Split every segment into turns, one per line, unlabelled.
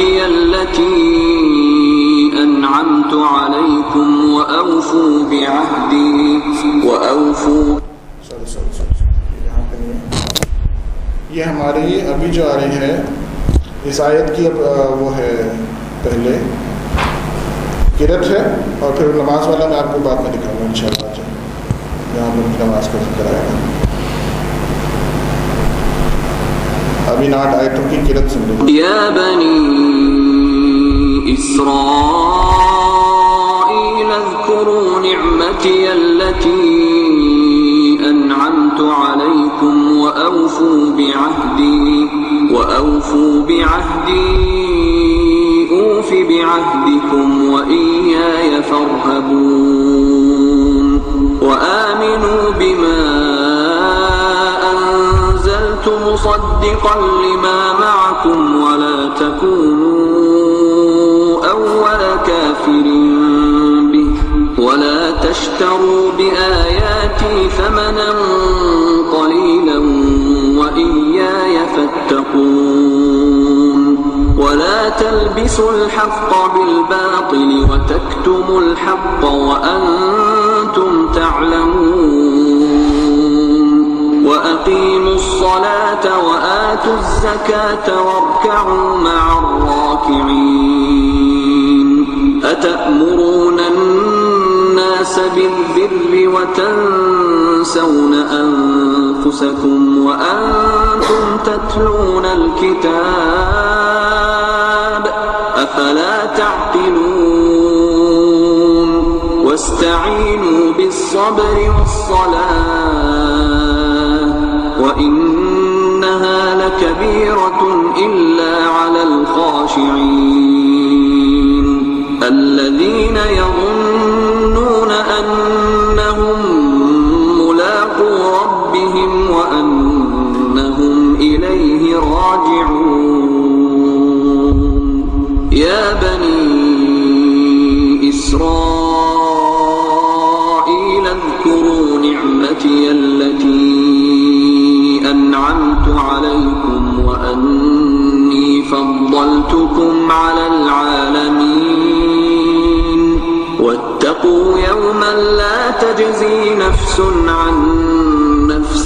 نعمتي التي أنعمت عليكم وأوفوا بعهدي
یہ ہماری ابھی جو آ رہی ہے اس آیت کی وہ ہے پہلے قرأت ہے، اور پھر نماز والا میں آپ کو بعد میں دکھاؤں گا انشاءاللہ جہاں پر نماز کا ذکر آئے گا. ابھی 8 آیتوں کی قرأت سن لیں.
یا بنی اسرائیل اذکروا نعمتی التي أنعمت عليكم وأوفوا بعهدي أوف بعهدكم وإياي فارهبون وآمنوا بما أنزلت مصدقا لما معكم ولا تكونوا أول كافر به ولا تشتروا بآياتي ثمنا قليلا وإياي فاتقون ولا تلبسوا الحق بالباطل وتكتموا الحق وأنتم تعلمون وأقيموا الصلاة وآتوا الزكاة واركعوا مع الراكعين أتأمرون الناس بالبر وتنسون أنفسكم وأنتم تتلون الكتاب أفلا تعقلون واستعينوا بالصبر والصلاة وإنها لكبيرة إلا على الخاشعين الذين يظنون أنهم ملاقو ربهم وأنهم إليه راجعون. يا بني إسرائيل اذكروا نعمتي التي أنعمت عليكم وأني فضلتكم على العالمين واتقوا يوما لا تجزي نفس عن نفس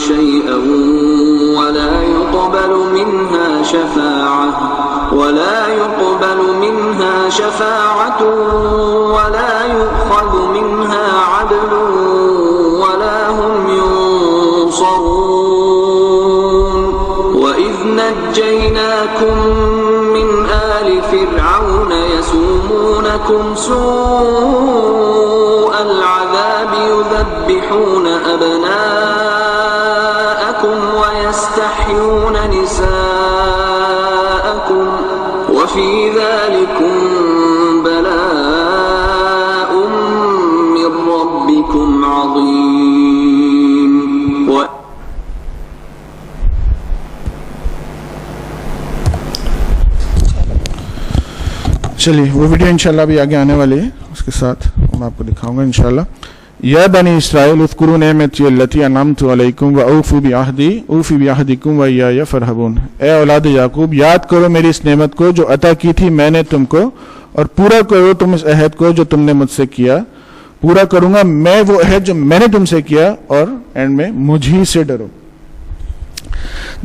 شيئا ولا يقبل منها شفاعة ولا يؤخذ منها عدل ولا هم ينصرون. وإذ نجيناكم من آل فرعون يسومونكم سوء العذاب يذبحون أبناءكم ويستحيون نساءكم وفي ذلكم بلاء من ربكم عظيم.
چلیے وہ ویڈیو انشاءاللہ بھی آگے آنے والی ہے، اس کے ساتھ میں آپ کو دکھاؤں گا انشاءاللہ. یا بنی اسرائیل اذکروا نعمتی التی انعمت علیکم واوفوا بعہدی اوف بعہدکم وایای فارہبون. اے اولاد یعقوب، یاد کرو میری اس نعمت کو جو عطا کی تھی میں نے تم کو، اور پورا کرو تم اس عہد کو جو تم نے مجھ سے کیا. پورا کروں گا میں وہ عہد جو میں نے تم سے کیا، اور اینڈ میں مجھ ہی سے ڈرو.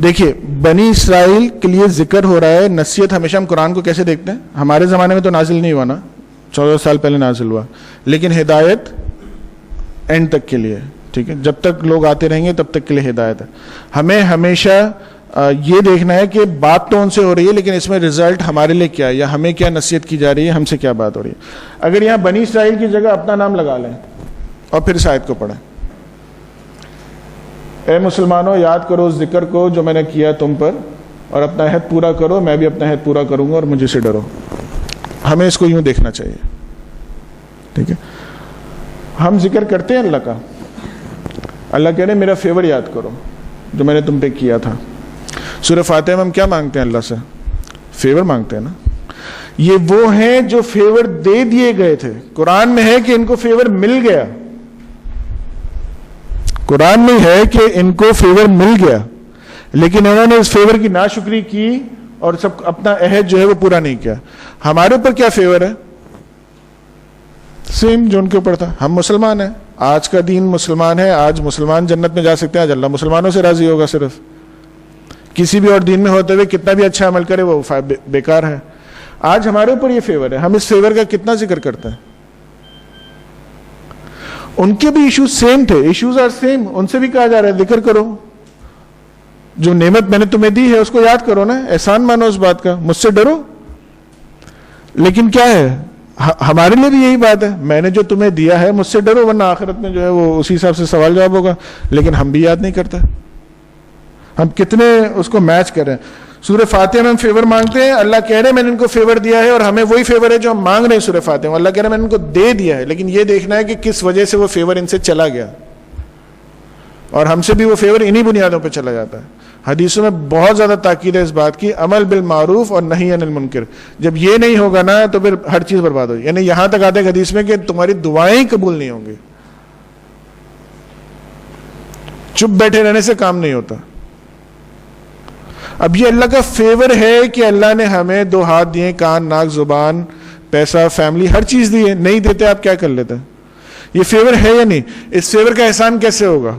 دیکھیے بنی اسرائیل کے لیے ذکر ہو رہا ہے. نصیحت ہمیشہ ہم قرآن کو کیسے دیکھتے ہیں؟ ہمارے زمانے میں تو نازل نہیں ہوا نا، 14 سال پہلے نازل ہوا، لیکن ہدایت اینڈ تک کے لیے، ٹھیک ہے، جب تک لوگ آتے رہیں گے تب تک کے لیے ہدایت ہے. ہمیں ہمیشہ یہ دیکھنا ہے کہ بات تو ان سے ہو رہی ہے، لیکن اس میں رزلٹ ہمارے لیے کیا ہے، یا ہمیں کیا نصیحت کی جا رہی ہے، ہم سے کیا بات ہو رہی ہے. اگر یہاں بنی اسرائیل کی جگہ اپنا نام لگا لیں اور پھر اس آیت کو پڑھیں، اے مسلمانوں یاد کرو اس ذکر کو جو میں نے کیا تم پر، اور اپنا عہد پورا کرو، میں بھی اپنا عہد پورا کروں گا، اور مجھے سے ڈرو. ہمیں اس کو یوں دیکھنا چاہیے، ٹھیک ہے. ہم ذکر کرتے ہیں اللہ کا، اللہ کہہ رہے میرا فیور یاد کرو جو میں نے تم پہ کیا تھا. سورہ فاتحہ میں ہم کیا مانگتے ہیں اللہ سے؟ فیور مانگتے ہیں نا. یہ وہ ہیں جو فیور دے دیے گئے تھے. قرآن میں ہے کہ ان کو فیور مل گیا، قرآن میں ہے کہ ان کو فیور مل گیا، لیکن انہوں نے اس فیور کی ناشکری کی اور سب اپنا عہد جو ہے وہ پورا نہیں کیا. ہمارے اوپر کیا فیور ہے؟ سیم جو ان کے اوپر تھا. ہم مسلمان ہیں, آج کا دین مسلمان ہے, آج مسلمان جنت میں جا سکتے ہیں, آج اللہ مسلمانوں سے راضی ہوگا. صرف کسی بھی اور دین میں ہوتے ہوئے کتنا بھی اچھا عمل کرے وہ بیکار ہے. آج ہمارے اوپر یہ فیور ہے, ہم اس فیور کا کتنا ذکر کرتے ہیں. ان کے بھی ایشوز سیم تھے, ایشوز آر سیم. ان سے بھی کہا جا رہا ہے ذکر کرو, جو نعمت میں نے تمہیں دی ہے اس کو یاد کرو نا, احسان مانو اس بات کا, مجھ سے ڈرو. لیکن کیا ہے, ہمارے لیے بھی یہی بات ہے, میں نے جو تمہیں دیا ہے مجھ سے ڈرو, ورنہ آخرت میں جو ہے وہ اسی حساب سے سوال جواب ہوگا. لیکن ہم بھی یاد نہیں کرتے. ہم کتنے اس کو میچ کریں. سورہ فاتحہ میں ہم فیور مانگتے ہیں, اللہ کہہ رہے ہیں میں نے ان کو فیور دیا ہے, اور ہمیں وہی فیور ہے جو ہم مانگ رہے ہیں سورہ فاتحہ میں. اللہ کہہ رہے ہیں میں نے ان کو دے دیا ہے, لیکن یہ دیکھنا ہے کہ کس وجہ سے وہ فیور ان سے چلا گیا, اور ہم سے بھی وہ فیور انہی بنیادوں پہ چلا جاتا ہے. حدیثوں میں بہت زیادہ تاکید ہے اس بات کی, عمل بالمعروف اور نہی عن المنکر. جب یہ نہیں ہوگا نا تو پھر ہر چیز برباد ہوگی. یعنی یہاں تک آتے ہیں حدیث میں کہ تمہاری دعائیں قبول نہیں ہوں گی. چپ بیٹھے رہنے سے کام نہیں ہوتا. اب یہ اللہ کا فیور ہے کہ اللہ نے ہمیں 2 ہاتھ دیے, کان, ناک, زبان, پیسہ, فیملی, ہر چیز دی ہے. نہیں دیتے آپ کیا کر لیتے؟ یہ فیور ہے یا نہیں؟ اس فیور کا احسان کیسے ہوگا؟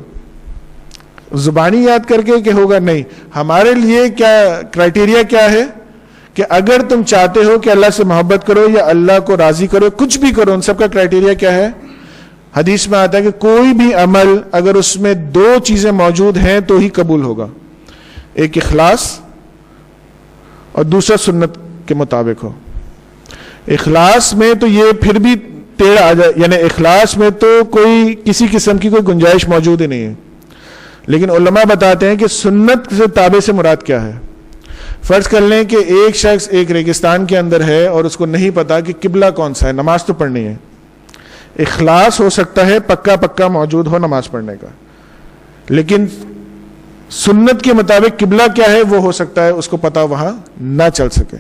زبانی یاد کر کے کہ ہوگا؟ نہیں. ہمارے لیے کیا کرائٹیریا کیا ہے کہ اگر تم چاہتے ہو کہ اللہ سے محبت کرو یا اللہ کو راضی کرو, کچھ بھی کرو, ان سب کا کرائٹیریا کیا ہے؟ حدیث میں آتا ہے کہ کوئی بھی عمل اگر اس میں 2 چیزیں موجود ہیں تو ہی قبول ہوگا. ایک اخلاص اور دوسرا سنت کے مطابق ہو. اخلاص میں تو یہ پھر بھی ٹیڑھا آ جائے, یعنی اخلاص میں تو کوئی کسی قسم کی کوئی گنجائش موجود ہی نہیں ہے. لیکن علماء بتاتے ہیں کہ سنت سے تابع سے مراد کیا ہے. فرض کر لیں کہ ایک شخص ایک ریگستان کے اندر ہے اور اس کو نہیں پتا کہ قبلہ کون سا ہے, نماز تو پڑھنی ہے. اخلاص ہو سکتا ہے پکا موجود ہو نماز پڑھنے کا, لیکن سنت کے مطابق قبلہ کیا ہے وہ ہو سکتا ہے اس کو پتا وہاں نہ چل سکے.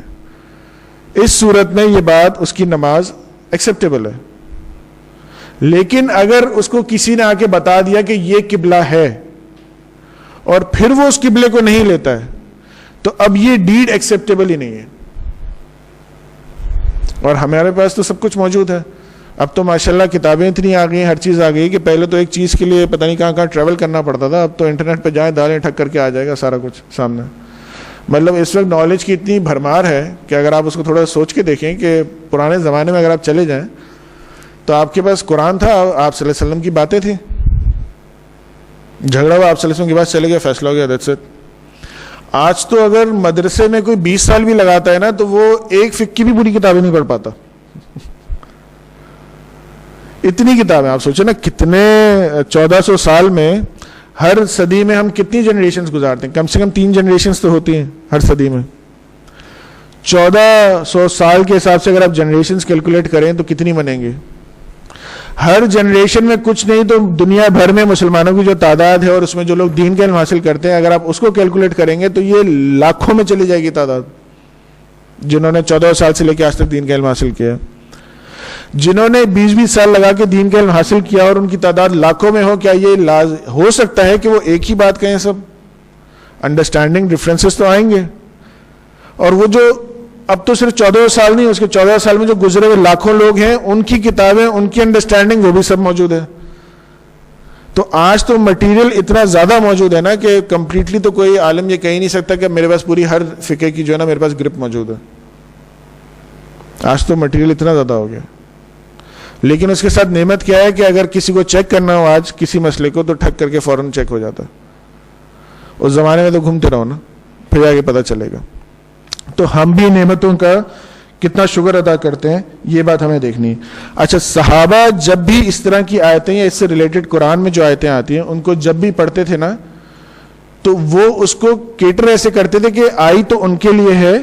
اس صورت میں یہ بات اس کی نماز ایکسیپٹیبل ہے. لیکن اگر اس کو کسی نے آ کے بتا دیا کہ یہ قبلہ ہے اور پھر وہ اس قبلے کو نہیں لیتا ہے تو اب یہ ڈیڈ ایکسیپٹیبل ہی نہیں ہے. اور ہمارے پاس تو سب کچھ موجود ہے. اب تو ماشاءاللہ کتابیں اتنی آ گئی ہیں, ہر چیز آ گئی کہ پہلے تو ایک چیز کے لیے پتہ نہیں کہاں ٹریول کرنا پڑتا تھا. اب تو انٹرنیٹ پہ جائیں دالیں ٹھک کر کے آ جائے گا سارا کچھ سامنے. مطلب اس وقت نالج کی اتنی بھرمار ہے کہ اگر آپ اس کو تھوڑا سوچ کے دیکھیں کہ پرانے زمانے میں اگر آپ چلے جائیں تو آپ کے پاس قرآن تھا, آپ صلی اللہ علیہ وسلم کی باتیں تھیں, جھگڑا ہوا آپ صلی اللہ علیہ وسلم کے پاس چلے گئے, فیصلہ ہو گیا, دیٹس اٹ. آج تو اگر مدرسے میں کوئی 20 سال بھی لگاتا ہے نا تو وہ ایک فقہ کی بھی پوری کتابیں نہیں پڑھ پاتا. اتنی کتابیں, آپ سوچیں نا کتنے 1400 سال میں ہر صدی میں ہم کتنی جنریشنز گزارتے ہیں, کم سے کم 3 جنریشنز تو ہوتی ہیں ہر صدی میں. 1400 سال کے حساب سے اگر آپ جنریشنز کیلکولیٹ کریں تو کتنی بنیں گے؟ ہر جنریشن میں کچھ نہیں تو دنیا بھر میں مسلمانوں کی جو تعداد ہے اور اس میں جو لوگ دین کا علم حاصل کرتے ہیں, اگر آپ اس کو کیلکولیٹ کریں گے تو یہ لاکھوں میں چلی جائے گی تعداد, جنہوں نے 14 سال سے لے کے آج تک دین کا علم حاصل کیا. جنہوں نے 20-20 سال لگا کے دین کا علم حاصل کیا اور ان کی تعداد لاکھوں میں ہو, کیا یہ ہو سکتا ہے کہ وہ ایک ہی بات کہیں؟ سب انڈرسٹینڈنگ ڈفرینسز تو آئیں گے. اور وہ جو اب تو صرف 14 سال نہیں, اس کے 14 سال میں جو گزرے ہوئے لاکھوں لوگ ہیں ان کی کتابیں, ان کی انڈرسٹینڈنگ وہ بھی سب موجود ہے. تو آج تو مٹیریل اتنا زیادہ موجود ہے نا کہ کمپلیٹلی تو کوئی عالم یہ کہہ نہیں سکتا کہ میرے پاس پوری ہر فقہ کی جو ہے نا میرے پاس گرپ موجود ہے. آج تو مٹیریل اتنا زیادہ ہو گیا. لیکن اس کے ساتھ نعمت کیا ہے کہ اگر کسی کو چیک کرنا ہو آج کسی مسئلے کو تو ٹھک کر کے فوراً چیک ہو جاتا. اس زمانے میں تو گھومتے رہو نا, پھر آگے پتہ چلے گا. تو ہم بھی نعمتوں کا کتنا شکر ادا کرتے ہیں یہ بات ہمیں دیکھنی ہے. اچھا, صحابہ جب بھی اس طرح کی آیتیں یا اس سے ریلیٹڈ قرآن میں جو آیتیں آتی ہیں ان کو جب بھی پڑھتے تھے نا تو وہ اس کو کیٹر ایسے کرتے تھے کہ آئی تو ان کے لیے ہے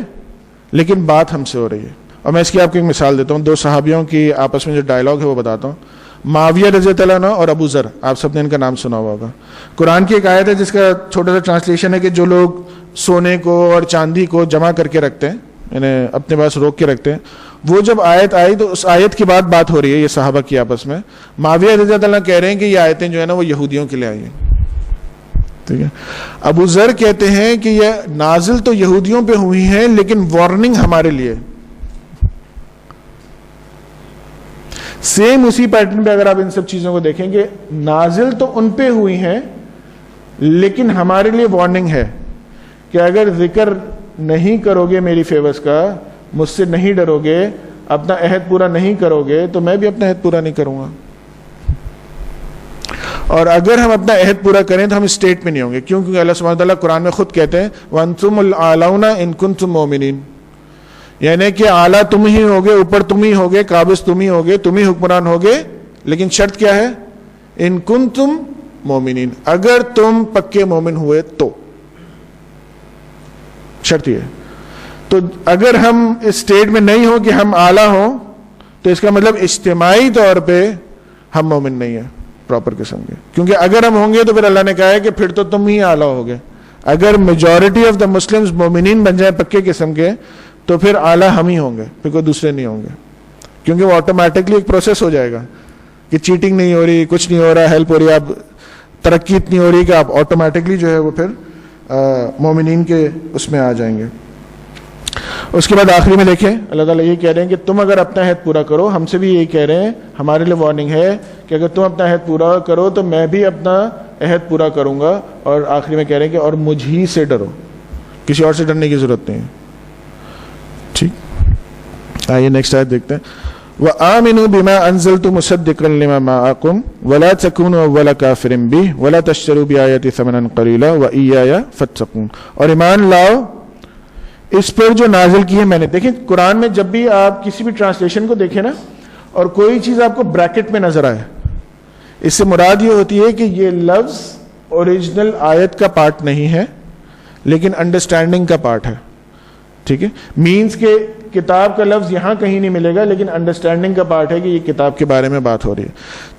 لیکن بات ہم سے ہو رہی ہے. اور میں اس کی آپ کو ایک مثال دیتا ہوں, 2 صحابیوں کی آپس میں جو ڈائلاگ ہے وہ بتاتا ہوں. معاویہ رضی اللہ عنہ اور ابو ذر, آپ سب نے ان کا نام سنا ہوا ہوگا. قرآن کی ایک آیت ہے جس کا چھوٹا سا ٹرانسلیشن ہے کہ جو لوگ سونے کو اور چاندی کو جمع کر کے رکھتے ہیں, یعنی اپنے پاس روک کے رکھتے ہیں, وہ جب آیت آئی تو اس آیت کے بعد بات ہو رہی ہے یہ صحابہ کی آپس میں. معاویہ رضی اللہ عنہ کہہ رہے ہیں کہ یہ آیتیں جو ہے نا وہ یہودیوں کے لیے آئی ہیں. ٹھیک ہے. ابو ذر کہتے ہیں کہ یہ نازل تو یہودیوں پہ ہوئی ہیں لیکن وارننگ ہمارے لیے. سیم اسی پیٹرن پہ اگر آپ ان سب چیزوں کو دیکھیں کہ نازل تو ان پہ ہوئی ہیں لیکن ہمارے لیے وارننگ ہے کہ اگر ذکر نہیں کرو گے میری فیورز کا, مجھ سے نہیں ڈرو گے, اپنا عہد پورا نہیں کرو گے تو میں بھی اپنا عہد پورا نہیں کروں گا. اور اگر ہم اپنا عہد پورا کریں تو ہم اسٹیٹ میں نہیں ہوں گے. کیوں؟ کیونکہ اللہ سبحانہ وتعالیٰ قرآن میں خود کہتے ہیں وَأَنْتُمُ الْأَعْلَوْنَ إِن كُنتُم مُؤْمِنِينَ, یعنی کہ اعلیٰ تم ہی ہوگے, اوپر تم ہی ہوگے, قابض تم ہی ہوگے, تم ہی حکمران ہوگے, لیکن شرط کیا ہے؟ ان کنتم مومنین, اگر تم پکے مومن ہوئے تو. شرط یہ ہے. تو اگر ہم اس اسٹیٹ میں نہیں ہوں کہ ہم اعلیٰ ہوں تو اس کا مطلب اجتماعی طور پہ ہم مومن نہیں ہیں پراپر قسم کے. کیونکہ اگر ہم ہوں گے تو پھر اللہ نے کہا ہے کہ پھر تو تم ہی اعلیٰ ہوگے. اگر میجورٹی آف دا مسلمز مومنین بن جائیں پکے قسم کے تو پھر اعلیٰ ہم ہی ہوں گے, پھر کوئی دوسرے نہیں ہوں گے. کیونکہ وہ آٹومیٹکلی ایک پروسیس ہو جائے گا کہ چیٹنگ نہیں ہو رہی, کچھ نہیں ہو رہا, ہیلپ ہو رہی ہے, آپ ترقی اتنی ہو رہی کہ آپ آٹومیٹکلی جو ہے وہ پھر مومنین کے اس میں آ جائیں گے. اس کے بعد آخری میں دیکھیں اللہ تعالیٰ یہ کہہ رہے ہیں کہ تم اگر اپنا عہد پورا کرو, ہم سے بھی یہی کہہ رہے ہیں, ہمارے لیے وارننگ ہے کہ اگر تم اپنا عہد پورا کرو تو میں بھی اپنا عہد پورا کروں گا. اور آخری میں کہہ رہے ہیں کہ اور مجھ ہی سے ڈرو, کسی اور سے ڈرنے کی ضرورت نہیں ہے. ٹھیک, آئیے نیکسٹ آیت دیکھتے ہیں. وَآمِنُوا بِمَا أَنزَلْتُ مُصَدِّقًا لِمَا مَعَكُمْ وَلَا تَكُونُوا أَوَّلَ كَافِرٍ بِهِ وَلَا تَشْتَرُوا بِآيَاتِي ثَمَنًا قَلِيلًا وَإِيَّايَ فَاتَّقُونِ, اور ایمان لاؤ اس پر جو نازل کی ہے میں نے. دیکھیں قرآن میں جب بھی آپ کسی بھی ٹرانسلیشن کو دیکھیں نا اور کوئی چیز آپ کو بریکٹ میں نظر آئے, اس سے مراد یہ ہوتی ہے کہ یہ لفظ اوریجنل آیت کا پارٹ نہیں ہے لیکن انڈرسٹینڈنگ کا پارٹ ہے. ٹھیک ہے, مینز کہ کتاب کا لفظ یہاں کہیں نہیں ملے گا لیکن انڈرسٹینڈنگ کا پارٹ ہے کہ یہ کتاب کے بارے میں بات ہو رہی ہے.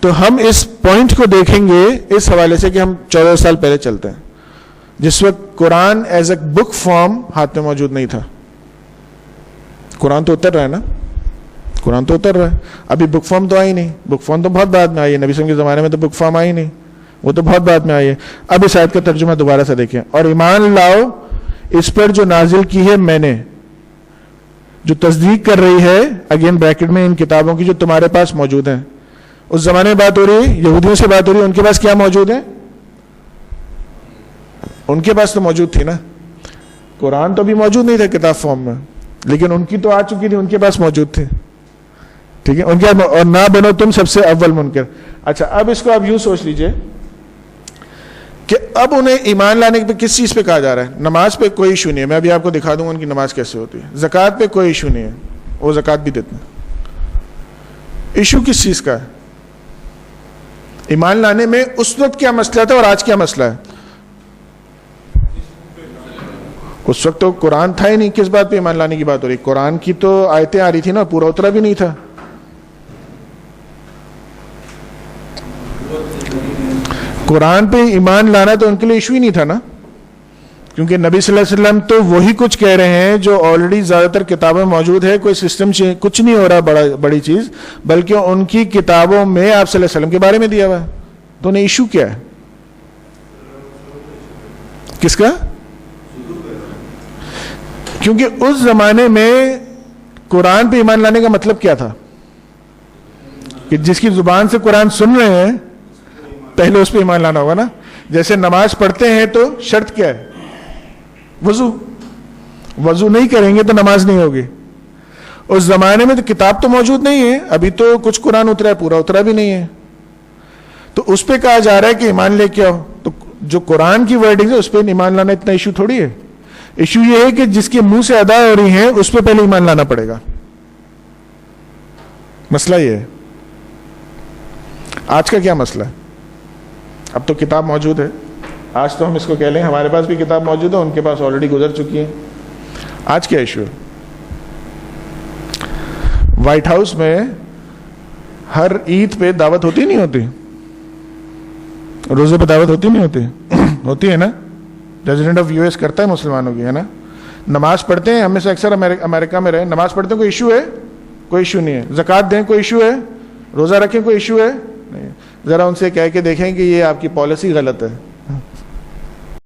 تو ہم اس پوائنٹ کو دیکھیں گے اس حوالے سے کہ ہم 14 سال پہلے چلتے ہیں جس وقت قرآن ایز اے بک فارم ہاتھ میں موجود نہیں تھا. قرآن تو اتر رہا ہے نا, قرآن تو اتر رہا ہے, ابھی بک فارم تو آئی نہیں. بک فارم تو بہت بعد میں آئی ہے, نبی صلی اللہ علیہ وسلم کے زمانے میں تو بک فارم آئی نہیں, وہ تو بہت بعد میں آئی ہے. اب اس آیت کا ترجمہ دوبارہ سے دیکھیں. اور ایمان لاؤ اس پر جو نازل کی ہے میں نے, جو تصدیق کر رہی ہے اگین بریکٹ میں ان کتابوں کی جو تمہارے پاس موجود ہیں. اس زمانے میں بات ہو رہی ہے, یہودیوں سے بات ہو رہی ہے, ان کے پاس کیا موجود ہے؟ ان کے پاس تو موجود تھی نا. قرآن تو بھی موجود نہیں تھا کتاب فارم میں, لیکن ان کی تو آ چکی تھی, ان کے پاس موجود تھی. ٹھیک ہے, ان کے اور نہ بنو تم سب سے اول منکر. اچھا اب اس کو آپ یوں سوچ لیجئے کہ اب انہیں ایمان لانے پہ کس چیز پہ کہا جا رہا ہے؟ نماز پہ کوئی ایشو نہیں ہے, میں ابھی آپ کو دکھا دوں گا ان کی نماز کیسے ہوتی ہے. زکوٰۃ پہ کوئی ایشو نہیں ہے, وہ زکوٰۃ بھی دیتے ہیں. ایشو کس چیز کا ہے؟ ایمان لانے میں اس وقت کیا مسئلہ تھا اور آج کیا مسئلہ ہے؟ اس وقت تو قرآن تھا ہی نہیں, کس بات پہ ایمان لانے کی بات ہو رہی؟ قرآن کی تو آیتیں آ رہی تھی نا, پورا اترا بھی نہیں تھا. قرآن پہ ایمان لانا تو ان کے لیے ایشو ہی نہیں تھا نا, کیونکہ نبی صلی اللہ علیہ وسلم تو وہی کچھ کہہ رہے ہیں جو آلریڈی زیادہ تر کتابوں میں موجود ہے. کوئی سسٹم کچھ نہیں ہو رہا بڑی چیز, بلکہ ان کی کتابوں میں آپ صلی اللہ علیہ وسلم کے بارے میں دیا ہوا ہے. تو انہیں ایشو کیا ہے؟ کس کا؟ کیونکہ اس زمانے میں قرآن پہ ایمان لانے کا مطلب کیا تھا کہ جس کی زبان سے قرآن سن رہے ہیں پہلے اس پہ ایمان لانا ہوگا نا. جیسے نماز پڑھتے ہیں تو شرط کیا ہے؟ وضو. وضو نہیں کریں گے تو نماز نہیں ہوگی. اس زمانے میں تو کتاب تو موجود نہیں ہے, ابھی تو کچھ قرآن اترا ہے, پورا اترا بھی نہیں ہے. تو اس پہ کہا جا رہا ہے کہ ایمان لے کے آؤ. تو جو قرآن کی ورڈنگ ہے اس پہ ایمان لانا اتنا ایشو تھوڑی ہے. ایشو یہ ہے کہ جس کے منہ سے ادا ہو رہی ہیں اس پہ پہلے ایمان لانا پڑے گا. مسئلہ یہ ہے. آج کا کیا مسئلہ ہے؟ اب تو کتاب موجود ہے, آج تو ہم اس کو کہہ لیں ہمارے پاس بھی کتاب موجود ہے, ان کے پاس آلریڈی گزر چکی ہے. آج کیا ایشو ہے؟ وائٹ ہاؤس میں ہر عید پہ دعوت ہوتی نہیں ہوتی؟ روزے پہ دعوت ہوتی نہیں ہوتی؟ ہوتی ہے نا. پریزیڈنٹ آف US کرتا ہے مسلمانوں کی, ہے نا. نماز پڑھتے ہیں, ہم میں سے اکثر امریکہ میں رہے, نماز پڑھتے ہیں, کوئی ایشو ہے؟ کوئی ایشو نہیں ہے. زکوٰۃ دیں, کوئی ایشو ہے؟ روزہ رکھیں, کوئی ایشو ہے؟ نہیں. ذرا ان سے کہہ کے دیکھیں کہ یہ آپ کی پالیسی غلط ہے.